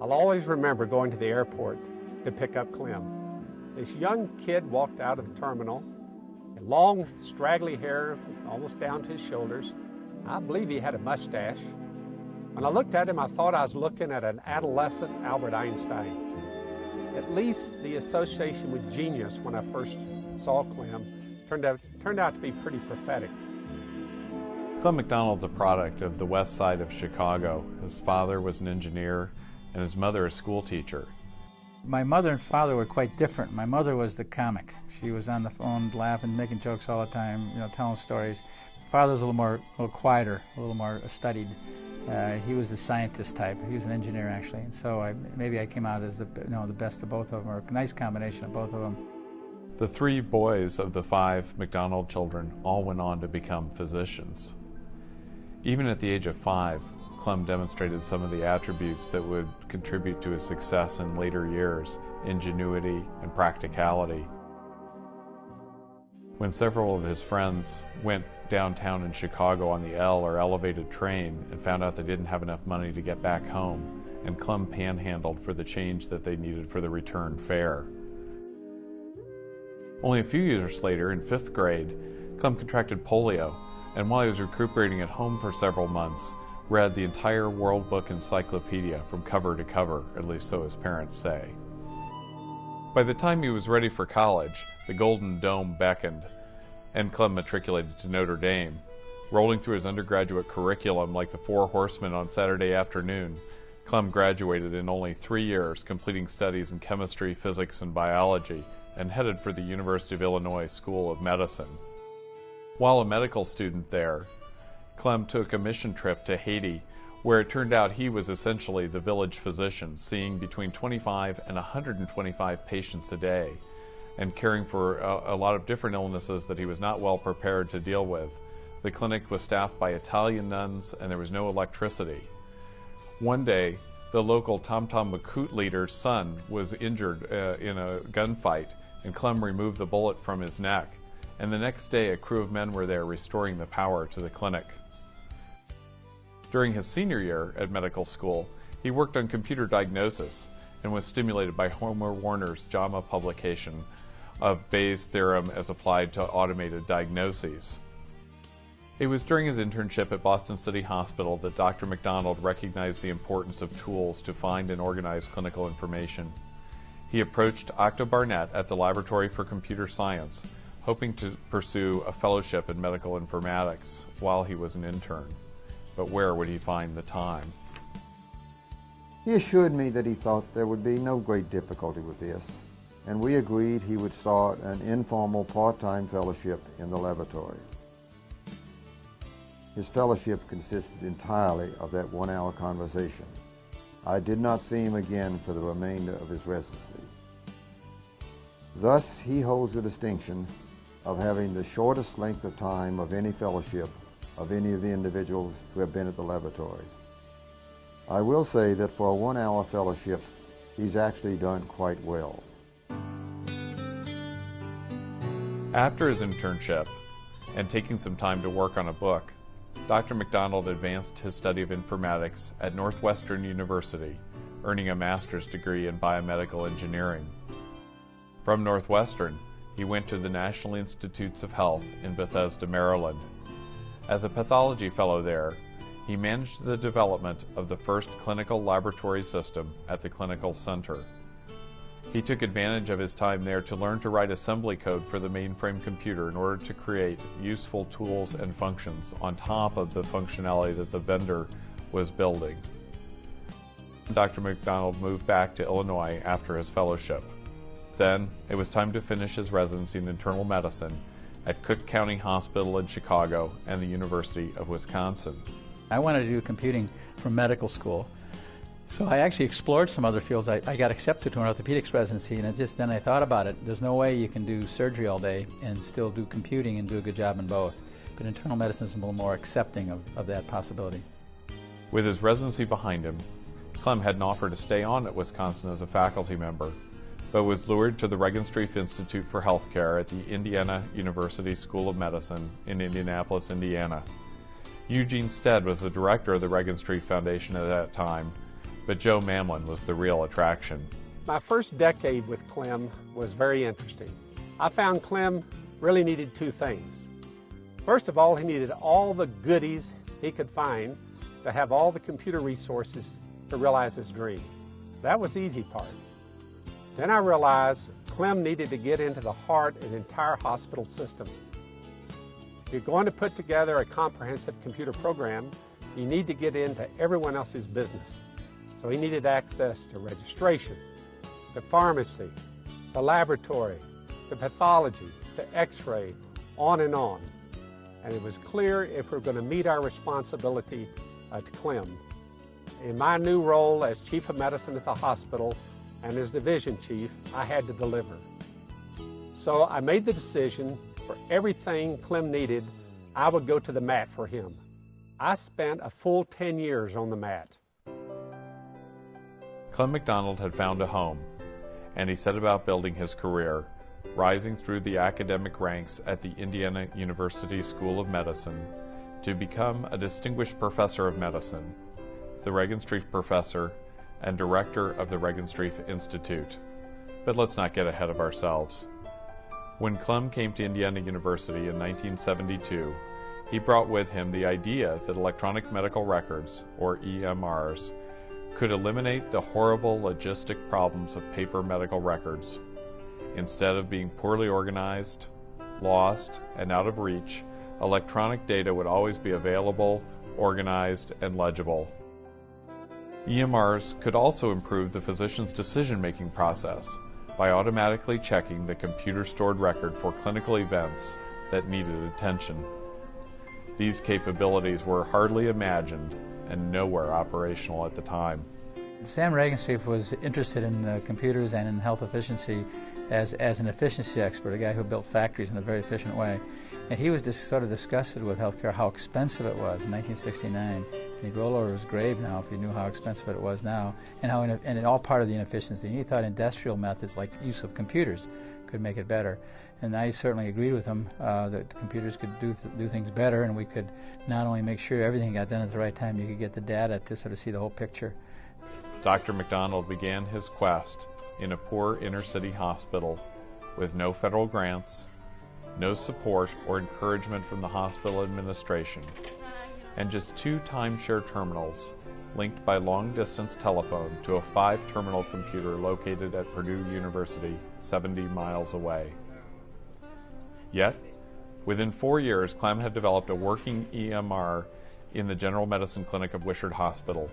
I'll always remember going to the airport to pick up Clem. This young kid walked out of the terminal, long, straggly hair almost down to his shoulders. I believe he had a mustache. When I looked at him, I thought I was looking at an adolescent Albert Einstein. At least the association with genius when I first saw Clem turned out to be pretty prophetic. Clement McDonald's a product of the west side of Chicago. His father was an engineer and his mother a school teacher. My mother and father were quite different. My mother was the comic. She was on the phone laughing, making jokes all the time, telling stories. Father was a little quieter, a little more studied. He was the scientist type. He was an engineer, actually. And so maybe I came out as the best of both of them, or a nice combination of both of them. The 3 boys of the 5 McDonald children all went on to become physicians. Even at the age of 5, Clem demonstrated some of the attributes that would contribute to his success in later years: ingenuity and practicality. When several of his friends went downtown in Chicago on the L or elevated train and found out they didn't have enough money to get back home, and Clem panhandled for the change that they needed for the return fare. Only a few years later, in 5th grade, Clem contracted polio, and while he was recuperating at home for several months, read the entire World Book Encyclopedia from cover to cover, at least so his parents say. By the time he was ready for college, the Golden Dome beckoned, and Clem matriculated to Notre Dame. Rolling through his undergraduate curriculum like the 4 horsemen on Saturday afternoon, Clem graduated in only 3 years, completing studies in chemistry, physics, and biology, and headed for the University of Illinois School of Medicine. While a medical student there, Clem took a mission trip to Haiti, where it turned out he was essentially the village physician, seeing between 25 and 125 patients a day, and caring for a lot of different illnesses that he was not well prepared to deal with. The clinic was staffed by Italian nuns, and there was no electricity. One day, the local Tom Tom McCoot leader's son was injured in a gunfight, and Clem removed the bullet from his neck. And the next day, a crew of men were there restoring the power to the clinic. During his senior year at medical school, he worked on computer diagnosis and was stimulated by Homer Warner's JAMA publication of Bayes' theorem as applied to automated diagnoses. It was during his internship at Boston City Hospital that Dr. McDonald recognized the importance of tools to find and organize clinical information. He approached Octo Barnett at the Laboratory for Computer Science, hoping to pursue a fellowship in medical informatics while he was an intern. But where would he find the time? He assured me that he thought there would be no great difficulty with this, and we agreed he would start an informal part-time fellowship in the laboratory. His fellowship consisted entirely of that 1-hour conversation. I did not see him again for the remainder of his residency. Thus, he holds the distinction of having the shortest length of time of any fellowship of any of the individuals who have been at the laboratory. I will say that for a 1-hour fellowship, he's actually done quite well. After his internship and taking some time to work on a book, Dr. McDonald advanced his study of informatics at Northwestern University, earning a master's degree in biomedical engineering. From Northwestern, he went to the National Institutes of Health in Bethesda, Maryland. As a pathology fellow there, he managed the development of the first clinical laboratory system at the Clinical Center. He took advantage of his time there to learn to write assembly code for the mainframe computer in order to create useful tools and functions on top of the functionality that the vendor was building. Dr. McDonald moved back to Illinois after his fellowship. Then, it was time to finish his residency in internal medicine at Cook County Hospital in Chicago and the University of Wisconsin. I wanted to do computing for medical school, so I actually explored some other fields. I got accepted to an orthopedics residency, and then I thought about it. There's no way you can do surgery all day and still do computing and do a good job in both. But internal medicine is a little more accepting of that possibility. With his residency behind him, Clem had an offer to stay on at Wisconsin as a faculty member, but was lured to the Regenstrief Institute for Healthcare at the Indiana University School of Medicine in Indianapolis, Indiana. Eugene Stead was the director of the Regenstrief Foundation at that time, But Joe Mamlin was the real attraction. My first decade with Clem was very interesting. I found Clem really needed two things. First of all, he needed all the goodies he could find to have all the computer resources to realize his dream. That was the easy part. Then I realized Clem needed to get into the heart of the entire hospital system. If you're going to put together a comprehensive computer program, you need to get into everyone else's business. So he needed access to registration, to pharmacy, to laboratory, to pathology, to x-ray, on and on. And it was clear if we're going to meet our responsibility to Clem. In my new role as Chief of Medicine at the hospital and as Division Chief, I had to deliver. So I made the decision for everything Clem needed, I would go to the mat for him. I spent a full 10 years on the mat. Clem McDonald had found a home, and he set about building his career, rising through the academic ranks at the Indiana University School of Medicine to become a distinguished professor of medicine, the Regenstrief Professor, and director of the Regenstrief Institute. But let's not get ahead of ourselves. When Clem came to Indiana University in 1972, he brought with him the idea that electronic medical records, or EMRs, could eliminate the horrible logistic problems of paper medical records. Instead of being poorly organized, lost, and out of reach, electronic data would always be available, organized, and legible. EMRs could also improve the physician's decision-making process by automatically checking the computer-stored record for clinical events that needed attention. These capabilities were hardly imagined and nowhere operational at the time. Sam Regenstrief was interested in computers and in health efficiency as an efficiency expert, a guy who built factories in a very efficient way. And he was just sort of disgusted with healthcare, how expensive it was in 1969. And he'd roll over his grave now if he knew how expensive it was now, and how and all part of the inefficiency. And he thought industrial methods like use of computers could make it better. And I certainly agreed with him that computers could do things better, and we could not only make sure everything got done at the right time, you could get the data to sort of see the whole picture. Dr. McDonald began his quest in a poor inner-city hospital with no federal grants, no support or encouragement from the hospital administration, and just 2 timeshare terminals linked by long-distance telephone to a 5-terminal computer located at Purdue University, 70 miles away. Yet, within 4 years, Clem had developed a working EMR in the General Medicine Clinic of Wishart Hospital,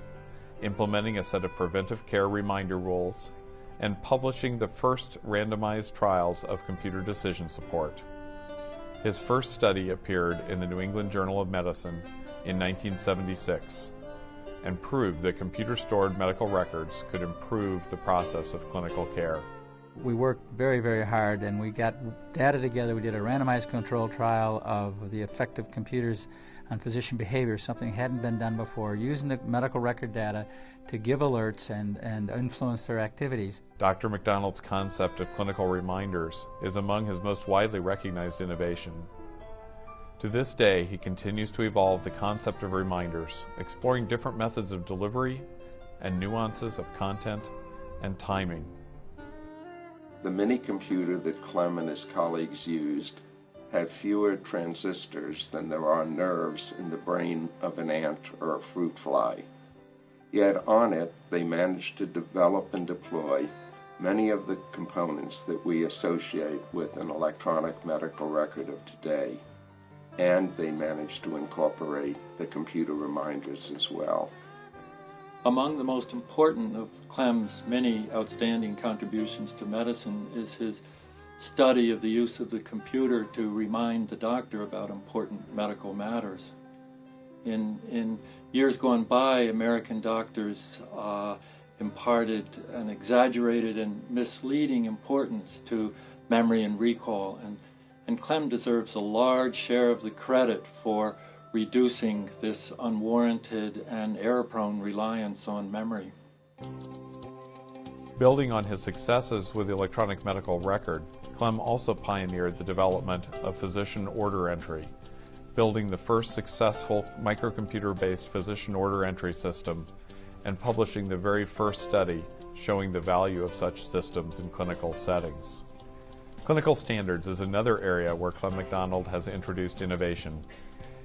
implementing a set of preventive care reminder rules, and publishing the first randomized trials of computer decision support. His first study appeared in the New England Journal of Medicine in 1976 and proved that computer-stored medical records could improve the process of clinical care. We worked very, very hard, and we got data together. We did a randomized control trial of the effect of computers on physician behavior, something that hadn't been done before, using the medical record data to give alerts and influence their activities. Dr. McDonald's concept of clinical reminders is among his most widely recognized innovation. To this day, he continues to evolve the concept of reminders, exploring different methods of delivery and nuances of content and timing. The mini computer that Clem and his colleagues used had fewer transistors than there are nerves in the brain of an ant or a fruit fly. Yet on it, they managed to develop and deploy many of the components that we associate with an electronic medical record of today. And they managed to incorporate the computer reminders as well. Among the most important of Clem's many outstanding contributions to medicine is his study of the use of the computer to remind the doctor about important medical matters. In years gone by, American doctors imparted an exaggerated and misleading importance to memory and recall, and Clem deserves a large share of the credit for reducing this unwarranted and error-prone reliance on memory. Building on his successes with the electronic medical record, Clem also pioneered the development of physician order entry, building the first successful microcomputer-based physician order entry system and publishing the very first study showing the value of such systems in clinical settings. Clinical standards is another area where Clement McDonald has introduced innovation.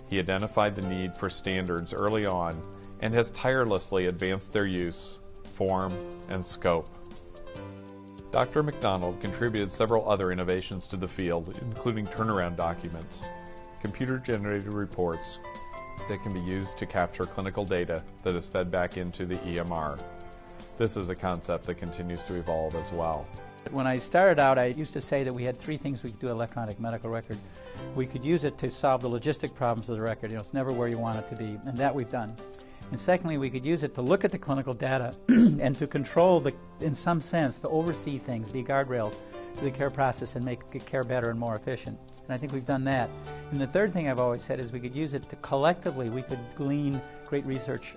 He identified the need for standards early on and has tirelessly advanced their use, form, and scope. Dr. McDonald contributed several other innovations to the field, including turnaround documents, computer-generated reports that can be used to capture clinical data that is fed back into the EMR. This is a concept that continues to evolve as well. When I started out, I used to say that we had three things we could do with electronic medical record. We could use it to solve the logistic problems of the record. It's never where you want it to be, and that we've done. And secondly, we could use it to look at the clinical data and to control, in some sense, to oversee things, be guardrails to the care process and make the care better and more efficient. And I think we've done that. And the third thing I've always said is we could use it to collectively, we could glean great research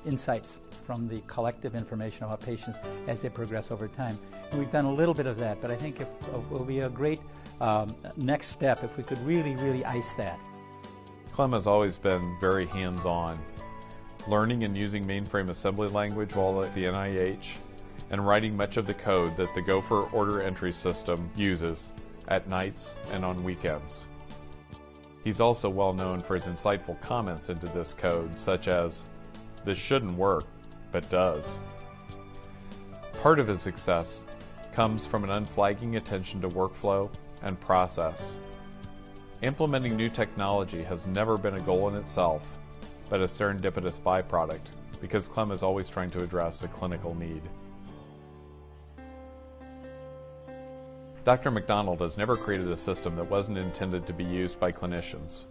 insights from the collective information about patients as they progress over time. And we've done a little bit of that, but I think it will be a great next step if we could really, really ice that. Clem has always been very hands-on, learning and using mainframe assembly language while at the NIH, and writing much of the code that the Gopher order entry system uses at nights and on weekends. He's also well known for his insightful comments into this code, such as, "This shouldn't work, but does." Part of his success comes from an unflagging attention to workflow and process. Implementing new technology has never been a goal in itself, but a serendipitous byproduct, because Clem is always trying to address a clinical need. Dr. McDonald has never created a system that wasn't intended to be used by clinicians.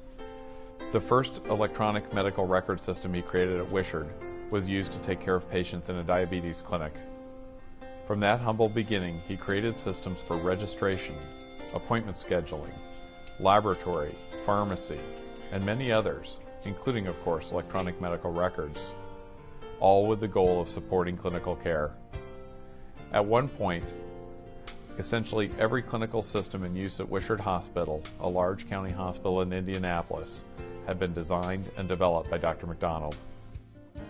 The first electronic medical record system he created at Wishard was used to take care of patients in a diabetes clinic. From that humble beginning, he created systems for registration, appointment scheduling, laboratory, pharmacy, and many others, including, of course, electronic medical records, all with the goal of supporting clinical care. At one point, essentially every clinical system in use at Wishard Hospital, a large county hospital in Indianapolis, had been designed and developed by Dr. McDonald.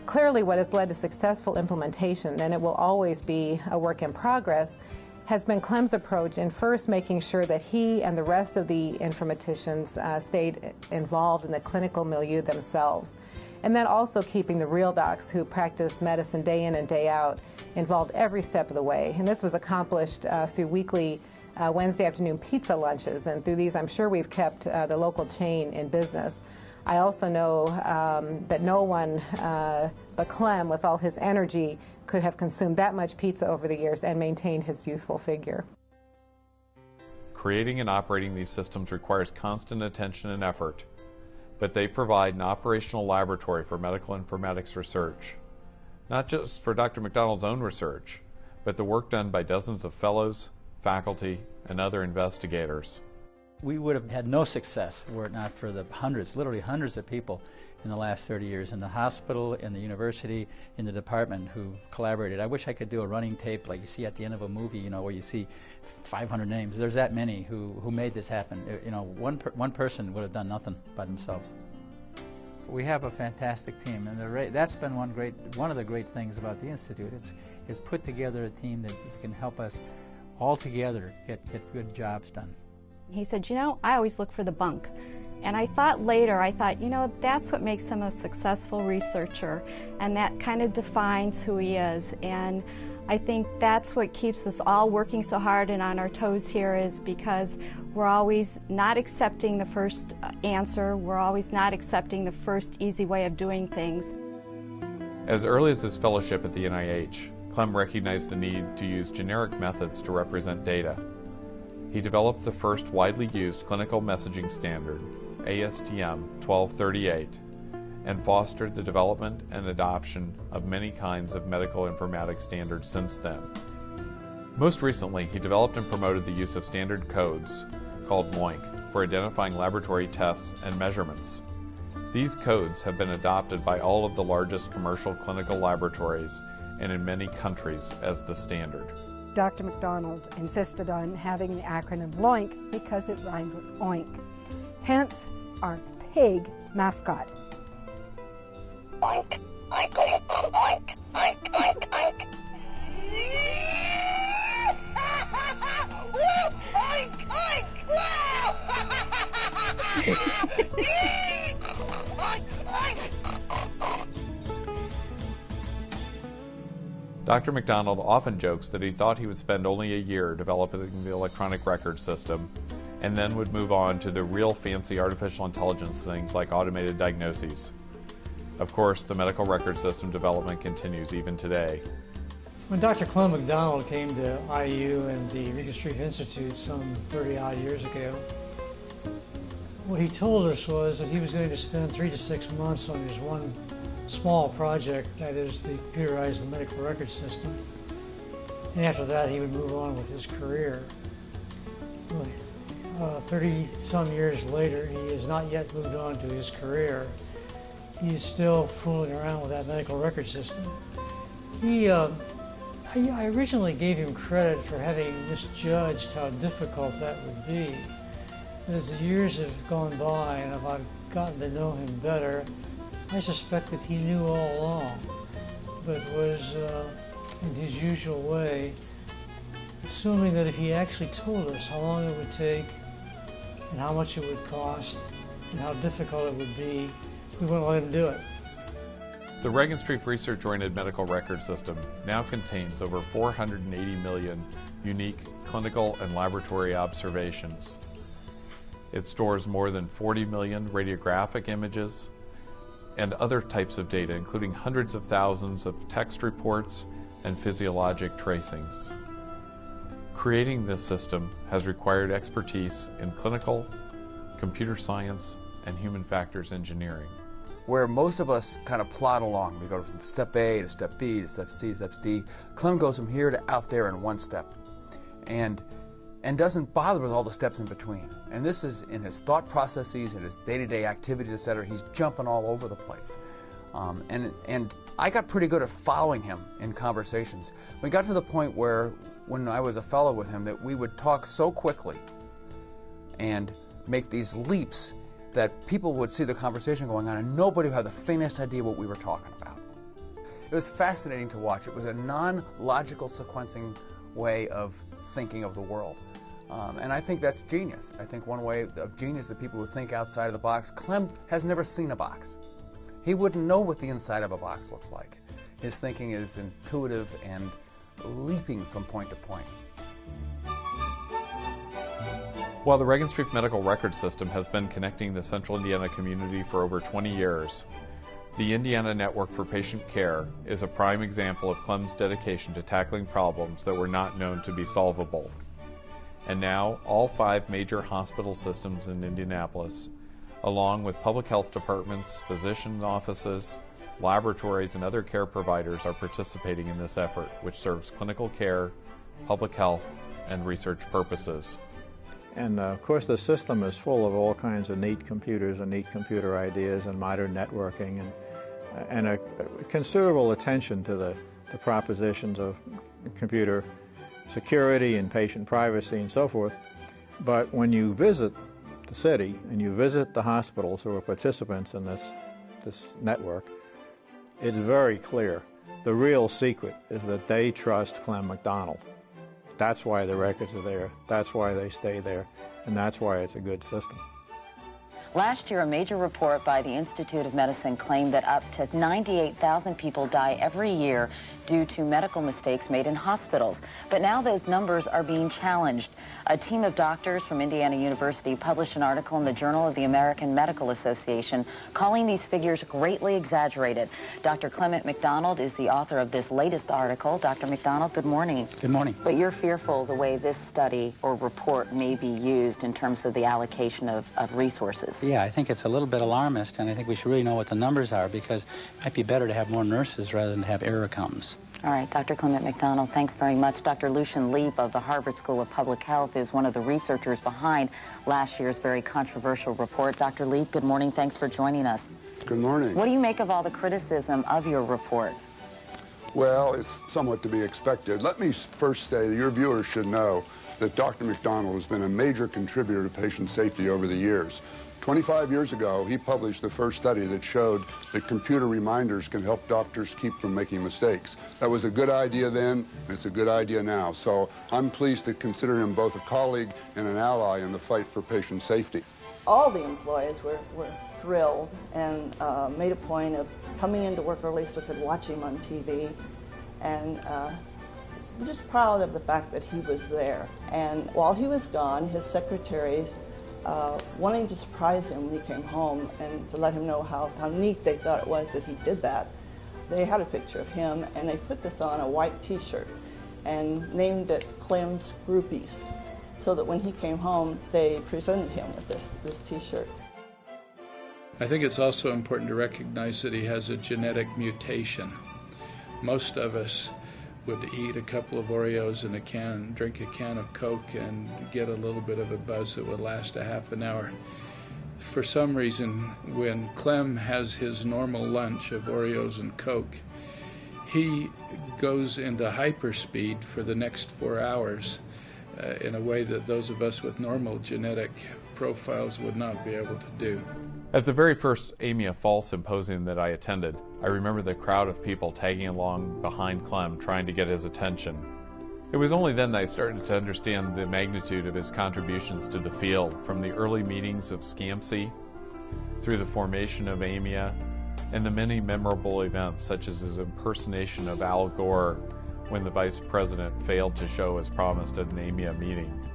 Clearly, what has led to successful implementation, and it will always be a work in progress, has been Clem's approach in first making sure that he and the rest of the informaticians stayed involved in the clinical milieu themselves, and then also keeping the real docs who practice medicine day in and day out involved every step of the way. And this was accomplished through weekly Wednesday afternoon pizza lunches, and through these I'm sure we've kept the local chain in business. I also know that no one but Clem, with all his energy, could have consumed that much pizza over the years and maintained his youthful figure. Creating and operating these systems requires constant attention and effort, but they provide an operational laboratory for medical informatics research, not just for Dr. McDonald's own research, but the work done by dozens of fellows, faculty, and other investigators. We would have had no success were it not for the hundreds, literally hundreds of people in the last 30 years in the hospital, in the university, in the department who collaborated. I wish I could do a running tape like you see at the end of a movie, where you see 500 names. There's that many who made this happen. One person would have done nothing by themselves. We have a fantastic team, and that's been one of the great things about the Institute. It's put together a team that can help us all together get good jobs done. He said, I always look for the bunk. And I thought later, that's what makes him a successful researcher, and that kind of defines who he is. And I think that's what keeps us all working so hard and on our toes here, is because we're always not accepting the first answer. We're always not accepting the first easy way of doing things. As early as his fellowship at the NIH, Clem recognized the need to use generic methods to represent data. He developed the first widely used clinical messaging standard, ASTM 1238, and fostered the development and adoption of many kinds of medical informatics standards since then. Most recently, he developed and promoted the use of standard codes, called MOINC, for identifying laboratory tests and measurements. These codes have been adopted by all of the largest commercial clinical laboratories and in many countries as the standard. Dr. McDonald insisted on having the acronym LOINC because it rhymed with oink. Hence, our pig mascot. Oink, oink, oink, oink, oink. oink, oink. Oink, oink. Dr. McDonald often jokes that he thought he would spend only a year developing the electronic record system and then would move on to the real fancy artificial intelligence things like automated diagnoses. Of course, the medical record system development continues even today. When Dr. Clement McDonald came to IU and the Reconstructive Institute some 30-odd years ago, what he told us was that he was going to spend 3 to 6 months on his one small project, that is the computerized medical record system. And after that, he would move on with his career. 30-some years later, he has not yet moved on to his career. He is still fooling around with that medical record system. I originally gave him credit for having misjudged how difficult that would be. As the years have gone by and I've gotten to know him better, I suspect that he knew all along, but was, in his usual way, assuming that if he actually told us how long it would take and how much it would cost and how difficult it would be, we wouldn't let him do it. The Regenstrief research-oriented medical record system now contains over 480 million unique clinical and laboratory observations. It stores more than 40 million radiographic images and other types of data, including hundreds of thousands of text reports and physiologic tracings. Creating this system has required expertise in clinical, computer science, and human factors engineering. Where most of us kind of plod along, we go from step A to step B to step C to step D. Clem goes from here to out there in one step, and doesn't bother with all the steps in between. And this is in his thought processes, in his day-to-day activities, etc. He's jumping all over the place. And I got pretty good at following him in conversations. We got to the point where, when I was a fellow with him, that we would talk so quickly and make these leaps that people would see the conversation going on and nobody would have the faintest idea what we were talking about. It was fascinating to watch. It was a non-logical sequencing way of thinking of the world. And I think that's genius. I think one way of genius is people who think outside of the box. Clem has never seen a box. He wouldn't know what the inside of a box looks like. His thinking is intuitive and leaping from point to point. While the Regenstrief Medical Record System has been connecting the Central Indiana community for over 20 years, the Indiana Network for Patient Care is a prime example of Clem's dedication to tackling problems that were not known to be solvable. And now, all 5 major hospital systems in Indianapolis, along with public health departments, physician offices, laboratories, and other care providers are participating in this effort, which serves clinical care, public health, and research purposes. And of course the system is full of all kinds of neat computers and neat computer ideas and modern networking and a considerable attention to the propositions of computer security and patient privacy and so forth. But when you visit the city and you visit the hospitals who are participants in this network, it's very clear. The real secret is that they trust Clement McDonald. That's why the records are there, that's why they stay there, and that's why it's a good system. Last year, a major report by the Institute of Medicine claimed that up to 98,000 people die every year due to medical mistakes made in hospitals. But now those numbers are being challenged. A team of doctors from Indiana University published an article in the Journal of the American Medical Association calling these figures greatly exaggerated. Dr. Clement McDonald is the author of this latest article. Dr. McDonald, good morning. Good morning. But you're fearful the way this study or report may be used in terms of the allocation of resources. Yeah, I think it's a little bit alarmist, and I think we should really know what the numbers are, because it might be better to have more nurses rather than to have error accountants. All right, Dr. Clement McDonald, thanks very much. Dr. Lucian Leap of the Harvard School of Public Health is one of the researchers behind last year's very controversial report. Dr. Leap, good morning. Thanks for joining us. Good morning. What do you make of all the criticism of your report? Well, it's somewhat to be expected. Let me first say that your viewers should know that Dr. McDonald has been a major contributor to patient safety over the years. 25 years ago, he published the first study that showed that computer reminders can help doctors keep from making mistakes. That was a good idea then, and it's a good idea now. So I'm pleased to consider him both a colleague and an ally in the fight for patient safety. All the employees were thrilled and made a point of coming into work early so they could watch him on TV. And we're just proud of the fact that he was there. And while he was gone, his secretaries, wanting to surprise him when he came home and to let him know how neat they thought it was that he did that, they had a picture of him and they put this on a white t-shirt and named it Clem's Groupies, so that when he came home, they presented him with this t-shirt. I think it's also important to recognize that he has a genetic mutation. Most of us would eat a couple of Oreos in a can, drink a can of Coke, and get a little bit of a buzz that would last a half an hour. For some reason, when Clem has his normal lunch of Oreos and Coke, he goes into hyperspeed for the next 4 hours in a way that those of us with normal genetic profiles would not be able to do. At the very first AMIA Fall Symposium that I attended, I remember the crowd of people tagging along behind Clem trying to get his attention. It was only then that I started to understand the magnitude of his contributions to the field, from the early meetings of SCAMC, through the formation of AMIA, and the many memorable events such as his impersonation of Al Gore when the Vice President failed to show as promised at an AMIA meeting,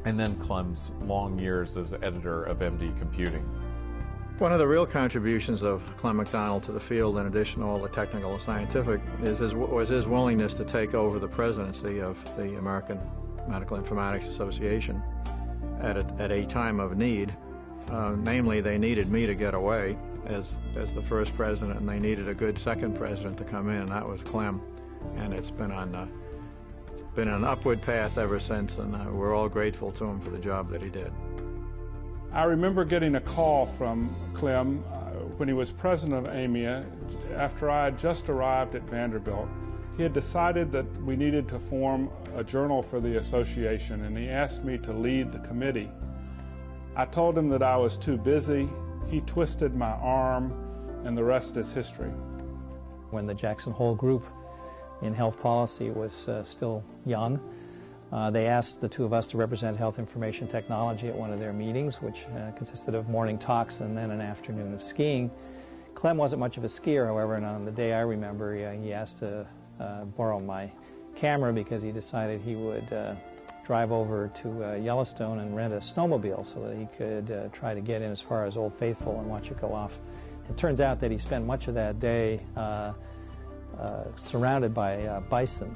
and then Clem's long years as editor of MD Computing. One of the real contributions of Clement McDonald to the field, in addition to all the technical and scientific, was his willingness to take over the presidency of the American Medical Informatics Association at a time of need. Namely, they needed me to get away as the first president, and they needed a good second president to come in, and that was Clem. And it's been on an upward path ever since, and we're all grateful to him for the job that he did. I remember getting a call from Clem when he was president of AMIA after I had just arrived at Vanderbilt. He had decided that we needed to form a journal for the association, and he asked me to lead the committee. I told him that I was too busy. He twisted my arm, and the rest is history. When the Jackson Hole group in health policy was still young, they asked the two of us to represent health information technology at one of their meetings, which consisted of morning talks and then an afternoon of skiing. Clem wasn't much of a skier, however, and on the day I remember, he asked to borrow my camera because he decided he would drive over to Yellowstone and rent a snowmobile so that he could try to get in as far as Old Faithful and watch it go off. It turns out that he spent much of that day surrounded by bison.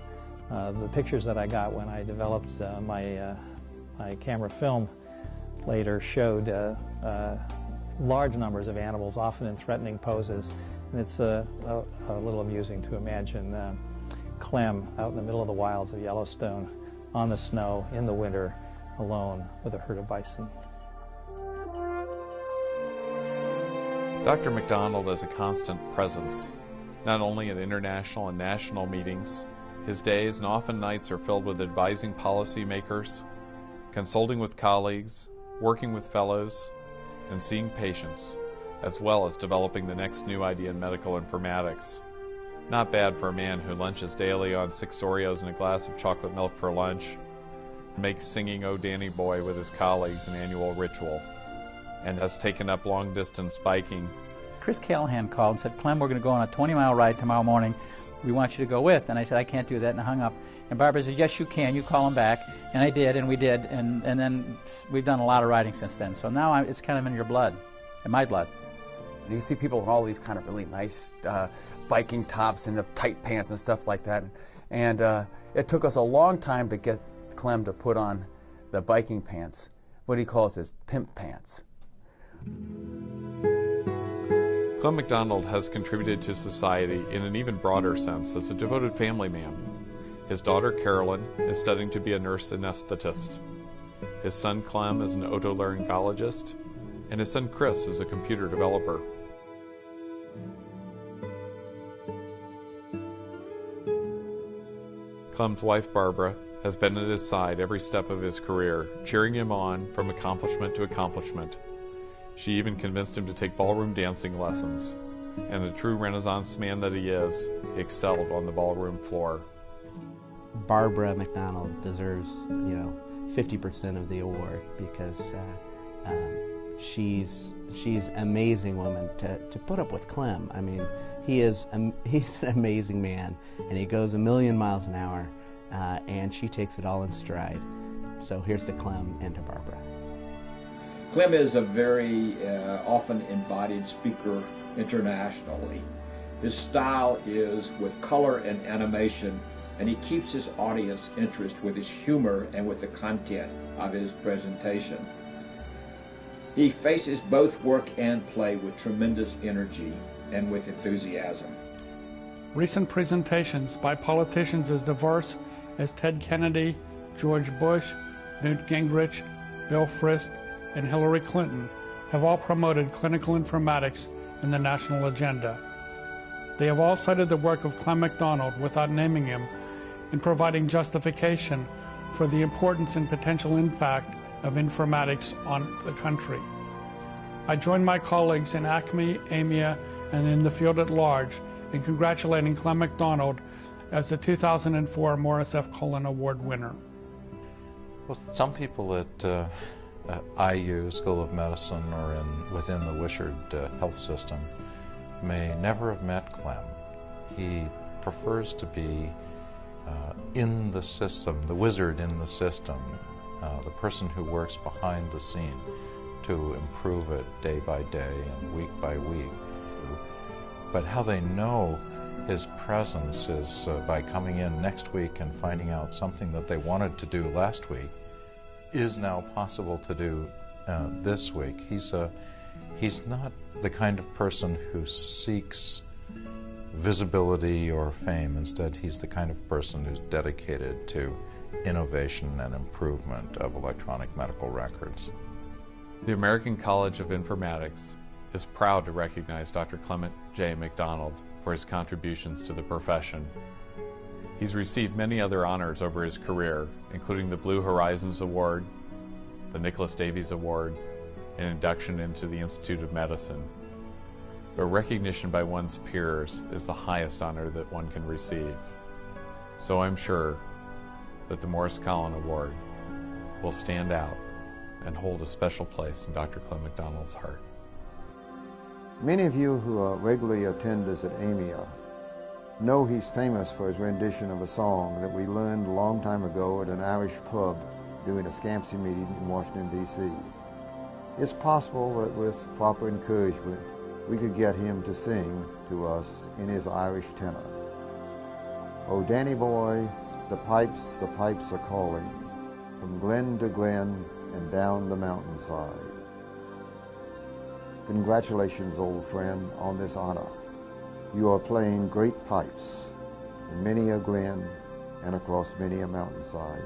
The pictures that I got when I developed my camera film later showed large numbers of animals, often in threatening poses. And it's a little amusing to imagine Clem out in the middle of the wilds of Yellowstone on the snow in the winter alone with a herd of bison. Dr. McDonald is a constant presence, not only at international and national meetings. His days and often nights are filled with advising policymakers, consulting with colleagues, working with fellows, and seeing patients, as well as developing the next new idea in medical informatics. Not bad for a man who lunches daily on 6 Oreos and a glass of chocolate milk for lunch, makes singing "Oh Danny Boy" with his colleagues an annual ritual, and has taken up long-distance biking. Chris Callahan called and said, "Clem, we're going to go on a 20-mile ride tomorrow morning. We want you to go with." And I said, "I can't do that," and I hung up. And Barbara said, "Yes, you can. You call him back." And I did, and we did, and then we've done a lot of riding since then. So now it's kind of in your blood, in my blood. And you see people in all these kind of really nice biking tops and the tight pants and stuff like that. And it took us a long time to get Clem to put on the biking pants, what he calls his pimp pants. Clement McDonald has contributed to society in an even broader sense as a devoted family man. His daughter Collen is studying to be a nurse anesthetist. His son Clem is an otolaryngologist, and his son Chris is a computer developer. Clem's wife Barbara has been at his side every step of his career, cheering him on from accomplishment to accomplishment. She even convinced him to take ballroom dancing lessons. And the true Renaissance man that he is, he excelled on the ballroom floor. Barbara McDonald deserves, 50% of the award because she's an amazing woman to put up with Clem. I mean, he's an amazing man, and he goes a million miles an hour, and she takes it all in stride. So here's to Clem and to Barbara. Clem is a very often embodied speaker internationally. His style is with color and animation, and he keeps his audience interest with his humor and with the content of his presentation. He faces both work and play with tremendous energy and with enthusiasm. Recent presentations by politicians as diverse as Ted Kennedy, George Bush, Newt Gingrich, Bill Frist, and Hillary Clinton have all promoted clinical informatics in the national agenda. They have all cited the work of Clement McDonald without naming him in providing justification for the importance and potential impact of informatics on the country. I join my colleagues in ACME, AMIA, and in the field at large in congratulating Clement McDonald as the 2004 Morris F. Collen Award winner. Well, some people at IU, School of Medicine, or within the Wishard health system may never have met Clem. He prefers to be in the system, the wizard in the system, the person who works behind the scene to improve it day by day and week by week. But how they know his presence is by coming in next week and finding out something that they wanted to do last week is now possible to do this week. He's not the kind of person who seeks visibility or fame. Instead, he's the kind of person who's dedicated to innovation and improvement of electronic medical records. The American College of Informatics is proud to recognize Dr. Clement J. McDonald for his contributions to the profession. He's received many other honors over his career, including the Blue Horizons Award, the Nicholas Davies Award, and induction into the Institute of Medicine. But recognition by one's peers is the highest honor that one can receive. So I'm sure that the Morris Collen Award will stand out and hold a special place in Dr. Clem McDonald's heart. Many of you who are regularly attenders at AMIA know he's famous for his rendition of a song that we learned a long time ago at an Irish pub during a SCAMSI meeting in Washington, D.C. It's possible that with proper encouragement, we could get him to sing to us in his Irish tenor. Oh, Danny boy, the pipes are calling, from glen to glen and down the mountainside. Congratulations, old friend, on this honor. You are playing great pipes in many a glen and across many a mountainside.